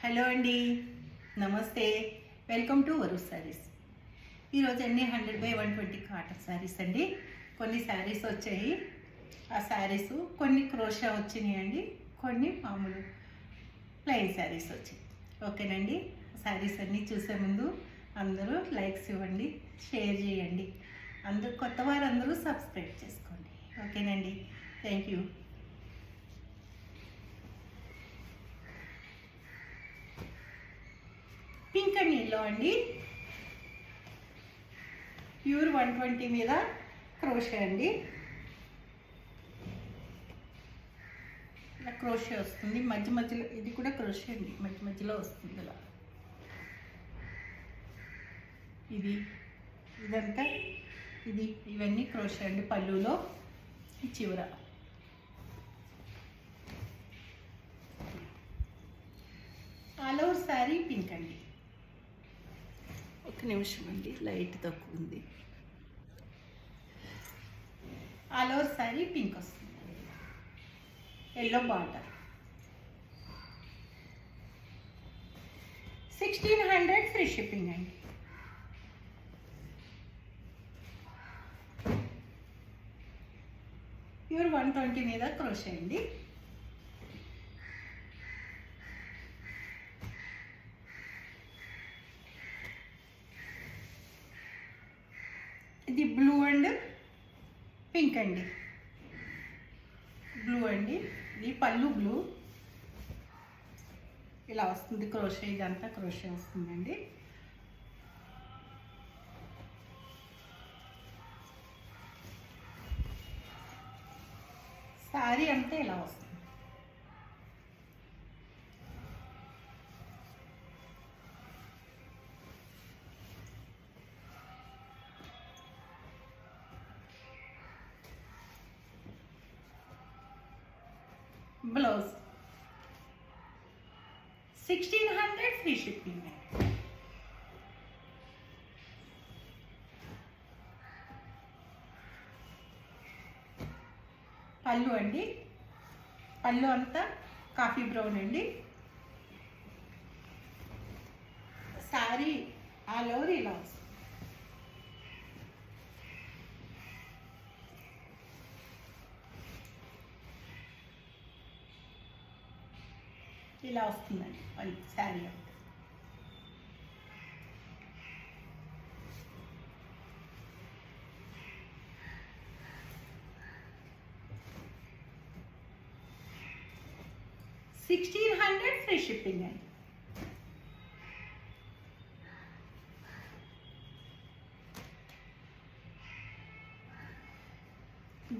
Hello అండి, నమస్తే. Welcome to Varun saris. ఈరోజు అన్ని 100/120 కాటన్ శారీస్ అండి. కొన్ని శారీస్ వచ్చాయి. ఆ శారీస్ కొన్ని క్రోషా వచ్చినాయండి, కొన్ని మామూలు ప్లెయిన్ శారీస్ వచ్చాయి. ఓకేనండి. శారీస్ అన్నీ చూసే ముందు అందరూ లైక్స్ ఇవ్వండి, షేర్ చేయండి. అందరూ కొత్త వారందరూ సబ్స్క్రైబ్ చేసుకోండి. ఓకేనండి. Thank you. Pink and yellow అండి. ప్యూర్ 120 మీద క్రోషే అండి. ఇలా క్రోషే వస్తుంది మధ్య మధ్యలో. ఇది కూడా క్రోషే అండి, మధ్య మధ్యలో వస్తుంది ఇలా. ఇదంతా ఇవన్నీ క్రోషే అండి. పళ్ళులో ఈ చివర ఆల్ ఓవర్ శారీ పింక్ అండి. ఒక నిమిషం అండి, లైట్ తక్కువ ఉంది. ఆల్ ఓవర్ శారీ పింక్ వస్తుంది, ఎల్లో బార్డర్. 1600 ఫ్రీ షిప్పింగ్ అండి. ప్యూర్ 120 మీద క్రోషే అండి. ఇది బ్లూ అండ్ పింక్ అండి. బ్లూ అండి, ఇది పళ్ళు బ్లూ. ఇలా వస్తుంది క్రోషే. ఇదంతా క్రోషే వస్తుందండి. శారీ అంతా ఇలా వస్తుంది. Blouse 1600 free shipping. పళ్ళు అండి, పళ్ళు అంతా కాఫీ బ్రౌన్ అండి. శారీ ఆల్ ఓవర్ ఇలా వస్తుంది. ఇలా వస్తుందండి శారీ అంతా. $1600 ఫ్రీ షిప్పింగ్ అండి.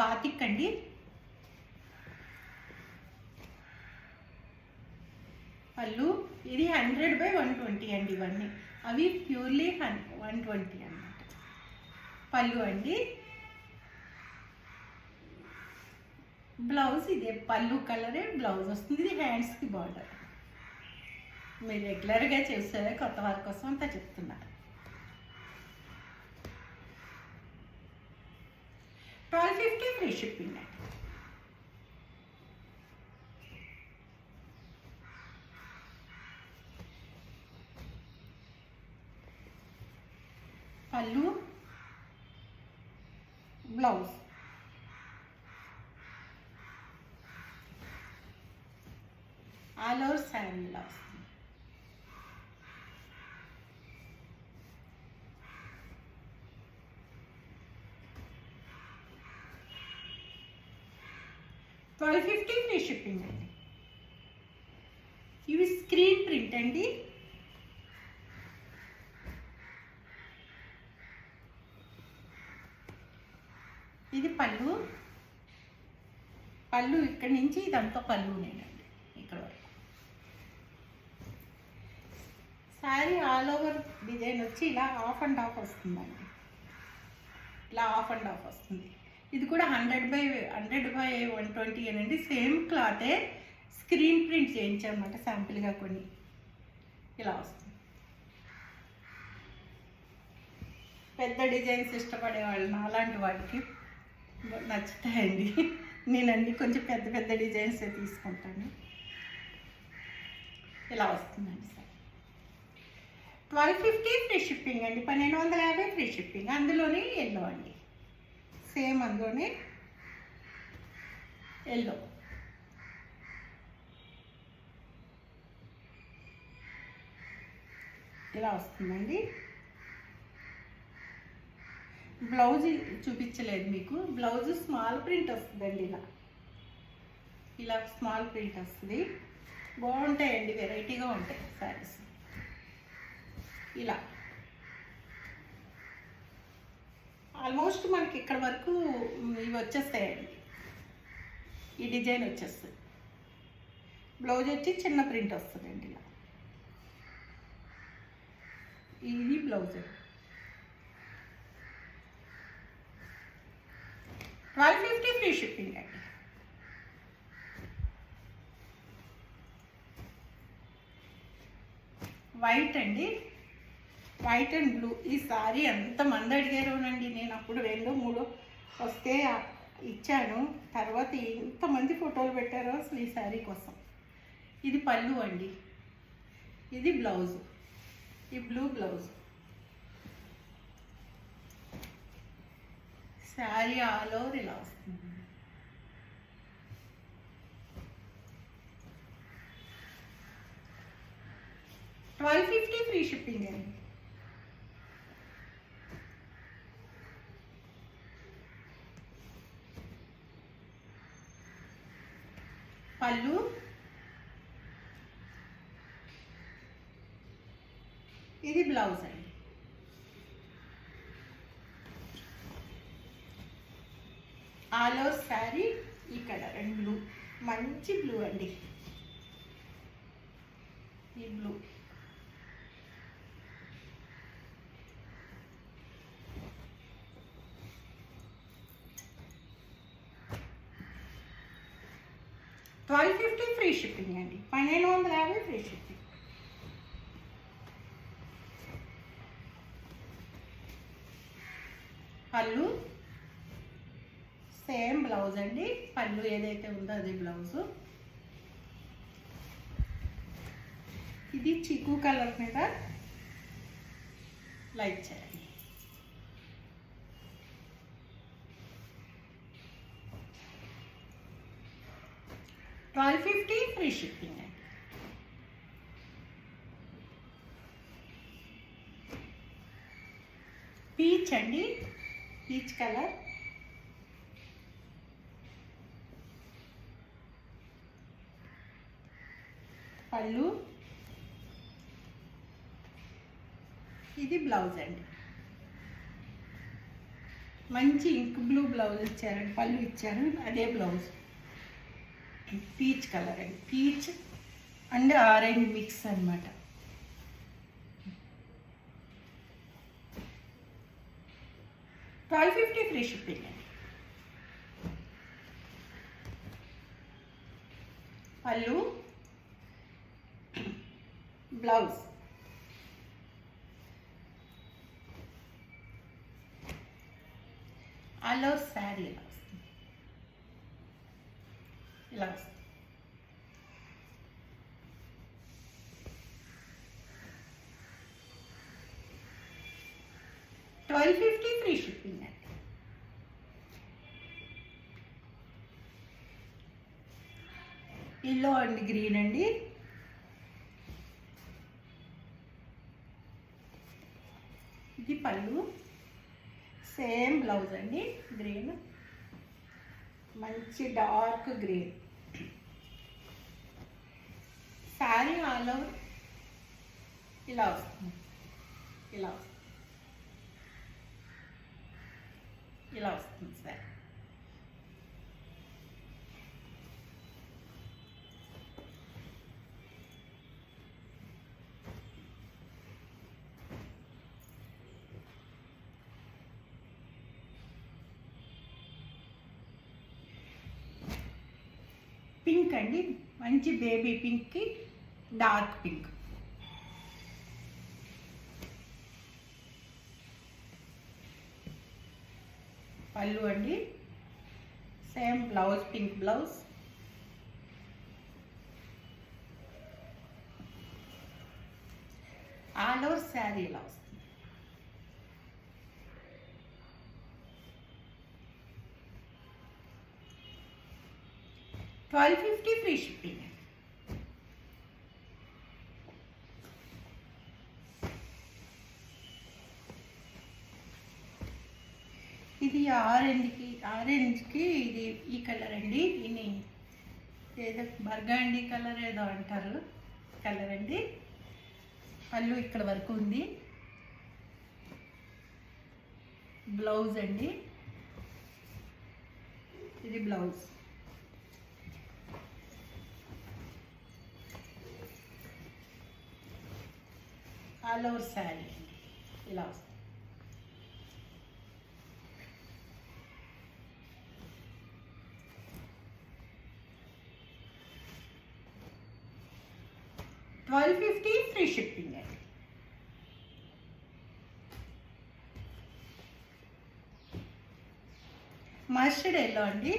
బాతిక్ అండి. పళ్ళు ఇది 100/120 అండి. ఇవన్నీ అవి ప్యూర్లీ 120 అన్నమాట. పళ్ళు అండి. బ్లౌజ్ ఇదే పళ్ళు కలరే బ్లౌజ్ వస్తుంది. ఇది హ్యాండ్స్కి బార్డర్. మీరు రెగ్యులర్గా చేసే కొత్త వారి కోసం అంతా చెప్తున్నా. 1250 ఫ్రీ షిప్పింగ్ అండి. పళ్ళు బ్లౌజ్ ఆల్ ఓవర్ శారీ ఇలా వస్తుంది. $1250 ఫ్రీ షిప్పింగ్ అండి. ఇవి స్క్రీన్ ప్రింట్ అండి. ఇది పళ్ళు. పళ్ళు ఇక్కడి నుంచి ఇదంతా పళ్ళునేనండి, ఇక్కడ వరకు. శారీ ఆల్ ఓవర్ డిజైన్ వచ్చి ఇలా ఆఫ్ అండ్ ఆఫ్ వస్తుందండి. ఇలా ఆఫ్ అండ్ ఆఫ్ వస్తుంది. ఇది కూడా 100/120 అనండి. సేమ్ క్లాతే స్క్రీన్ ప్రింట్ చేయించామన్నమాట శాంపిల్గా కొన్ని. ఇలా వస్తుంది. పెద్ద డిజైన్స్ ఇష్టపడే వాళ్ళు అలాంటి వాటికి నచ్చుతాయండి. నేను అన్ని కొంచెం పెద్ద పెద్ద డిజైన్స్ తీసుకుంటాను. ఇలా వస్తుందండి సార్. 1250 ఫ్రీ షిప్పింగ్ అండి, 1250 ఫ్రీ షిప్పింగ్. అందులోనే ఎల్లో అండి, సేమ్ అందులోనే ఎల్లో. ఇలా వస్తుందండి. బ్లౌజ్ చూపించలేదు మీకు. బ్లౌజ్ స్మాల్ ప్రింట్ వస్తుందండి, ఇలా ఇలా స్మాల్ ప్రింట్ వస్తుంది. బాగుంటాయండి, వెరైటీగా ఉంటాయి శారీస్. ఇలా ఆల్మోస్ట్ మనకి ఇక్కడ వరకు ఇవి వచ్చేస్తాయండి, ఈ డిజైన్ వచ్చేస్తుంది. బ్లౌజ్ వచ్చి చిన్న ప్రింట్ వస్తుందండి ఇలా. ఇది బ్లౌజ్. 1250 ఫ్రీ షిప్పింగ్ అండి. వైట్ అండి, వైట్ అండ్ బ్లూ. ఈ సారీ ఎంతమంది అడిగారోనండి. నేను అప్పుడు 2, 3 వస్తే ఇచ్చాను. తర్వాత ఎంతమంది ఫోటోలు పెట్టారో అసలు ఈ శారీ కోసం. ఇది పళ్ళు అండి, ఇది బ్లౌజ్, ఈ blue blouse. Sari all over ఇలా వస్తుంది. $1250 ఫ్రీ షిప్పింగ్ అండి. పళ్ళు, ఇది బ్లౌజ్ అండి. ఆల్ ఓవర్ శారీ ఈ కలర్ అండ్ బ్లూ, మంచి బ్లూ అండి, ఈ బ్లూ. $1250 ఫ్రీ షిప్పింగ్ అండి, 1250 ఫ్రీ షిప్పింగ్. పళ్ళు సేమ్ బ్లౌజ్ అండి, పళ్ళు ఏదైతే ఉందో అది బ్లౌజు. ఇది చిక్కు కలర్ మీద లైక్ చేయండి. $1250 ఫ్రీ షిప్పింగ్ అండి. పీచ్ అండి, పీచ్ కలర్. పళ్ళు, ఇది బ్లౌజ్ అండి. మంచి ఇంక్ బ్లూ బ్లౌజ్ ఇచ్చారండి, పళ్ళు ఇచ్చారు, అదే బ్లౌజ్. పీచ్ కలర్ అండి, పీచ్ అండ్ ఆరెంజ్ మిక్స్ అనమాట. $1250 ఫ్రీ షిప్పింగ్ అండి. పళ్ళు, బ్లౌజ్. ఆల్ ఓవర్ శారీ ఇలా వస్తుంది, ఇలా వస్తుంది. $1250 ఫ్రీ షిప్పింగ్ అండి. ఎల్లో అండ్ గ్రీన్ అండి. ఇది పళ్ళు, సేమ్ బ్లౌజ్ అండి, గ్రీన్, మంచి dark green. Sari all over ఇలా వస్తుంది, ఇలా వస్తుంది, ఇలా వస్తుంది సార్. పింక్ అండి, మంచి బేబీ పింక్కి డార్క్ పింక్. పళ్ళు అండి, same blouse, pink blouse. All over sari ఇలా వస్తుంది. 1250 ఫ్రీ షిప్పింగ్. ఇది ఆరెంజ్కి ఇది ఈ కలర్ అండి. దీన్ని ఏదో బర్గాండి కలర్ ఏదో అంటారు కలర్ అండి. పళ్ళు ఇక్కడ వరకు ఉంది. బ్లౌజ్ అండి, ఇది బ్లౌజ్. ఆల్ ఓవర్ శారీ అండి ఇలా వస్తుంది. $1250 ఫ్రీ షిప్పింగ్ అండి. మస్టర్డ్ ఎల్లో అండి,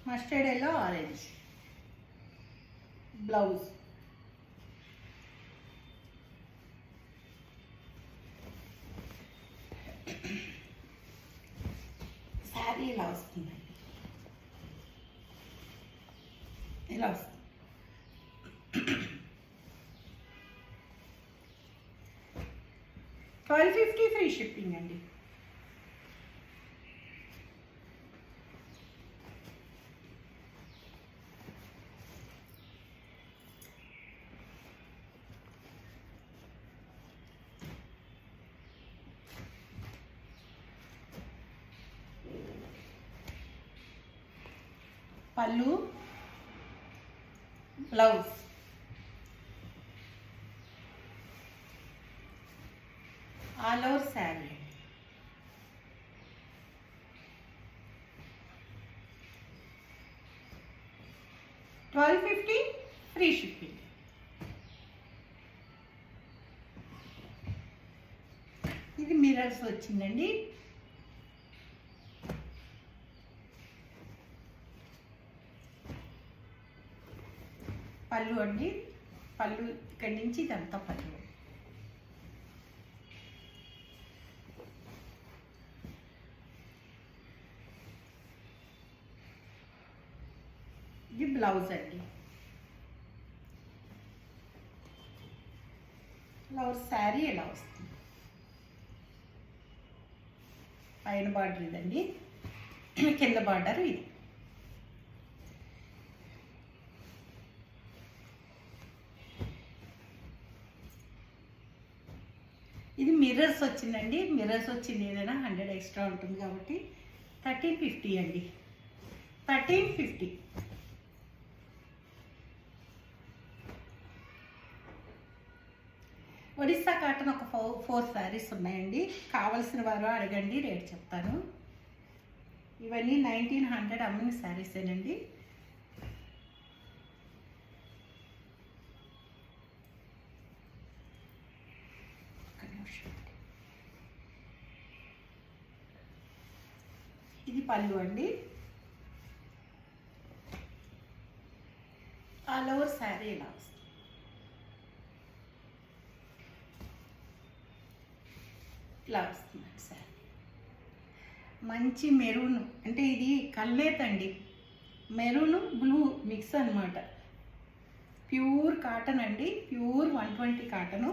mustard yellow orange blouse. Sari ఇలా వస్తుందండి, ఇలా వస్తుంది. $1250 ఫ్రీ షిప్పింగ్ అండి. పళ్ళు, blouse. All over sari. $1250 free shipping. ఇది మిర్రర్స్ వచ్చిందండి. పళ్ళు అండి, పళ్ళు ఇక్కడి నుంచి ఇదంతా పళ్ళు. ఇది బ్లౌజ్ అండి. బ్లౌజ్ శారీ ఎలా వస్తుంది. పైన బార్డర్ ఇదండి, కింద బార్డర్ ఇది. ఇది మిర్రర్స్ వచ్చిందండి. మిర్రర్స్ వచ్చింది ఏదైనా 100 ఎక్స్ట్రా ఉంటుంది కాబట్టి 1350 అండి. 1350. ఒడిస్సా కాటన్ ఒక 4 శారీస్ ఉన్నాయండి. కావాల్సిన వారు అడగండి, రేట్ చెప్తాను. ఇవన్నీ 1900 అమ్మిన శారీసేనండి. ఇది పళ్ళు అండి. ఆల్ ఓవర్ శారీ ఇలా వస్తుంది. ఇలా వస్తుందండి శారీ. మంచి మెరూన్ అంటే ఇది కల్నేత్ అండి. మెరూన్ బ్లూ మిక్స్ అనమాట. ప్యూర్ కాటన్ అండి, ప్యూర్ 120 కాటను,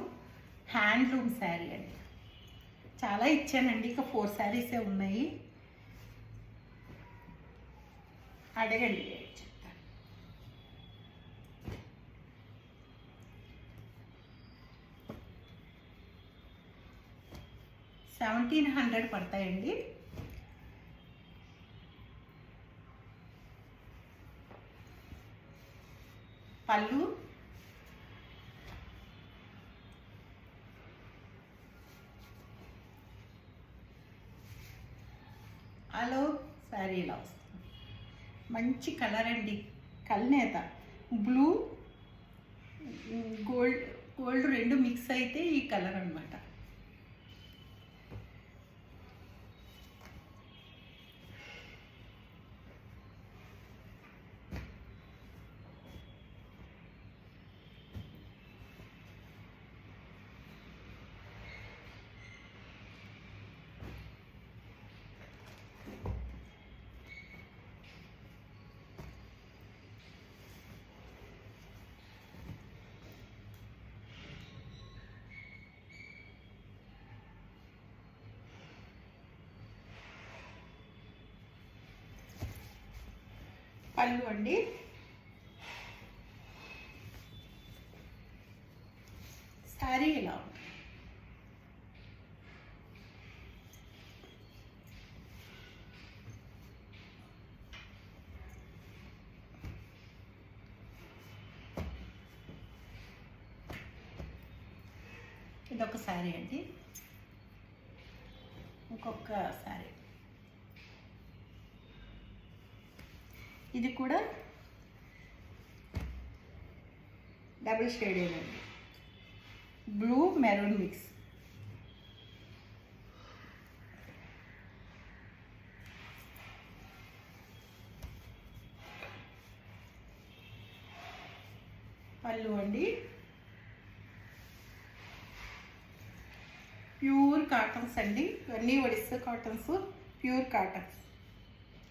హ్యాండ్లూమ్ శారీ అండి. చాలా ఇచ్చానండి, ఇక 4 శారీసే ఉన్నాయి. అడగండి, చెప్తాను. $1700 పడతాయండి. పళ్ళు, హలో శారీ ఇలా వస్తుంది. మంచి కలర్ అండి, కల్నేత బ్లూ గోల్డ్ రెండు మిక్స్ అయితే ఈ కలర్ అనమాట. పళ్ళు అండి. శారీ ఇలా ఉంటుంది. ఇదొక శారీ అండి. ఇంకొక శారీ, ఇది కూడా డబుల్ షేడెడ్ అండి, బ్లూ మెరూన్ మిక్స్. పళ్ళు అండి. ప్యూర్ కాటన్స్ అండి, ఇవన్నీ ఒడిస్సా కాటన్స్, ప్యూర్ కాటన్స్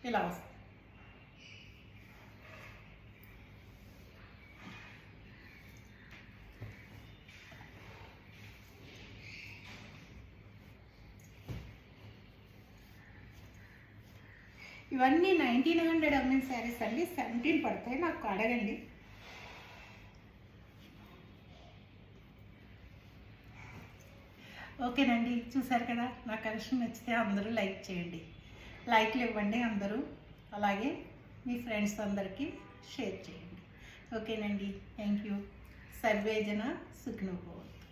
ఇలా వస్తాయి. ఇవన్నీ 1900 అమ్మిన శారీస్ అండి. 17 పడతాయి, నాకు అడగండి. ఓకేనండి, చూసారు కదా. నా కలెక్షన్ నచ్చితే అందరూ లైక్ చేయండి, లైక్లు ఇవ్వండి అందరూ. అలాగే మీ ఫ్రెండ్స్ అందరికీ షేర్ చేయండి. ఓకేనండి, థ్యాంక్ యూ. సర్వే జన సుఖినో భవంతు.